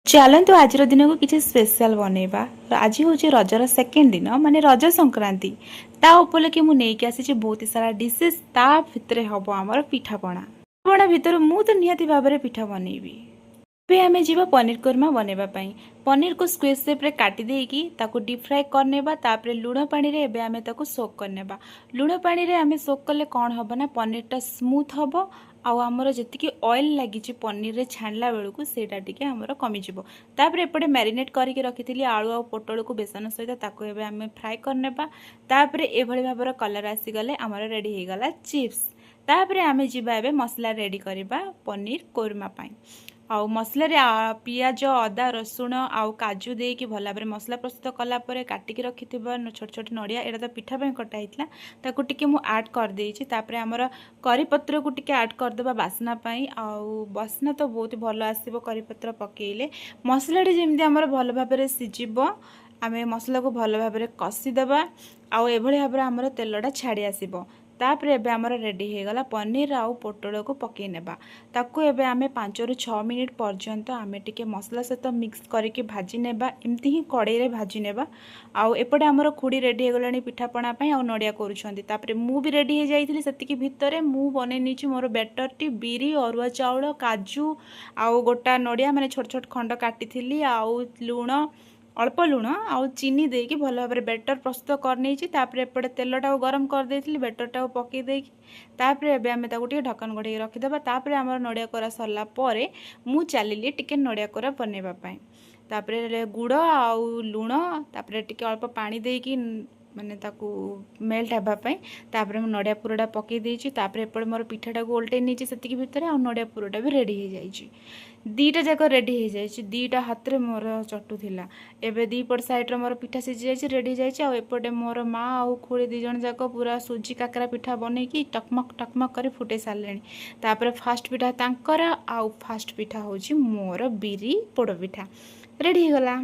चलतु आज दिन को किसी स्पेशल बनैबा। आज हूँ रजर सेकेंड दिन माने रज संक्रांति ता उपलक्षे मुझे नहीं आसी बहुत सारा डिशेस ता भितर हम आमर पिठापणा पिठापणा भितर मु तो निहाती भाव में पिठा बनैबी। आम जा पनीर कोरमा बनवाई पनीर को स्क्वेयर सेप्रे काटी देकी ताको डीप फ्राए करनेबा तापरे लुण पानी रे एबे आमे ताको सोक करनेबा। लुण पानी रे आमे सोक कले कौन हम ना पनीरटा स्मूथ हम आउ आमर जी ऑयल लगी पनीर रे छाणला बेलू सेटा टिके आमर कमिजिवो। तापरे एपटे मैरिनेट करके रखी आलू आ पोटल को बेसन सहित ताको एबे आमे फ्राए करनेबा। तापरे एभली भाबर कलर आसीगले आमर रेडी हो गला चिप्स। तापरे आमे जिबा एबे मसला रेडी करबा पनीर कोरमा पाई। आउ मसला रे पियाज अदा रसुण आउ काजू देकी भल भाव मसला प्रस्तुत कलापर काटिक रखि छोट छोट नड़िया एटा तो पिठा कटा होता ताकू टिके मु ऐड कर देइछि। तापरे हमर करी पत्र को टिके ऐड कर देबा बासना पाई। आउ बासना तो बहुत भल आसीबो करी पत्र पकेइले मसलाटी जेमती हमर भल भाव में सिजिबो। आमे मसला को भल भाव में कषिदेबा आउ एभली भाव में हमर तेलटा छाड़ी आसीबो। तापरे एबे हमर रेडी हो गला पनीर आउ पोटल को पकई नेबा। ताकू एबे आमे 5 ରୁ 6 मिनिट पर्यंत आमे टिके मसला सहित मिक्स करके भाजी नेबा। एमती ही कड़ाई रे भाजी नेबा। आउ एपटे हमर खुड़ी रेडी हो गलानी पिठापणा पई आउ नडिया करूछंती। तापरे मु भी रेडी हो जाइथिली सेतिकी भितरे मु बने नीची मोर बैटर टी बिरी अरुआ चाउल काजू आउ गोटा नडिया माने छोट छोट खंड काटिथिली आउ लूण अल्प लुण आउ चीनी देकी भल भाव में बैटर प्रस्तुत कर एपटे तेलटा गरम कर देइथिली बैटरटा पकई देकी तापरे एबे आमे ताको टिके ढक्कन घोड़े रखिदेबा। तापरे हमर नडिया कोरा सरला परे मु चलिली टिके नडिया कोरा बनेबा पई। तापरे गुड़ आउ लुण तापरे टिके अल्प पानी देकी माने ताकू मेल्ट हेबापी तापरे मु नडिया पुरटा पकई देइछि। तापरे एपटे मोर पिठाटा को उल्टे नीचे सेतिकी भितरे आ नडिया पुरटा भी रेडी हो जाइछि। दीटा जाक रेडी हो जाइछि। दीटा हाथ रे मोर चटू थिला एबे दी पट साइड रे मोर पिठा सिझि जाइछि रेडी हो जाइछि। आ एपटे मोर माँ आउ खुड़ी दी जण जाक पूरा सुजी काकरा पिठा बनेकी टकमक टकमक करे फुटे सारलेनी। तापरे फास्ट पिठा तांकर आउ फास्ट पिठा होछि मोर बिरी पोड़ पिठा रेडी हो गला।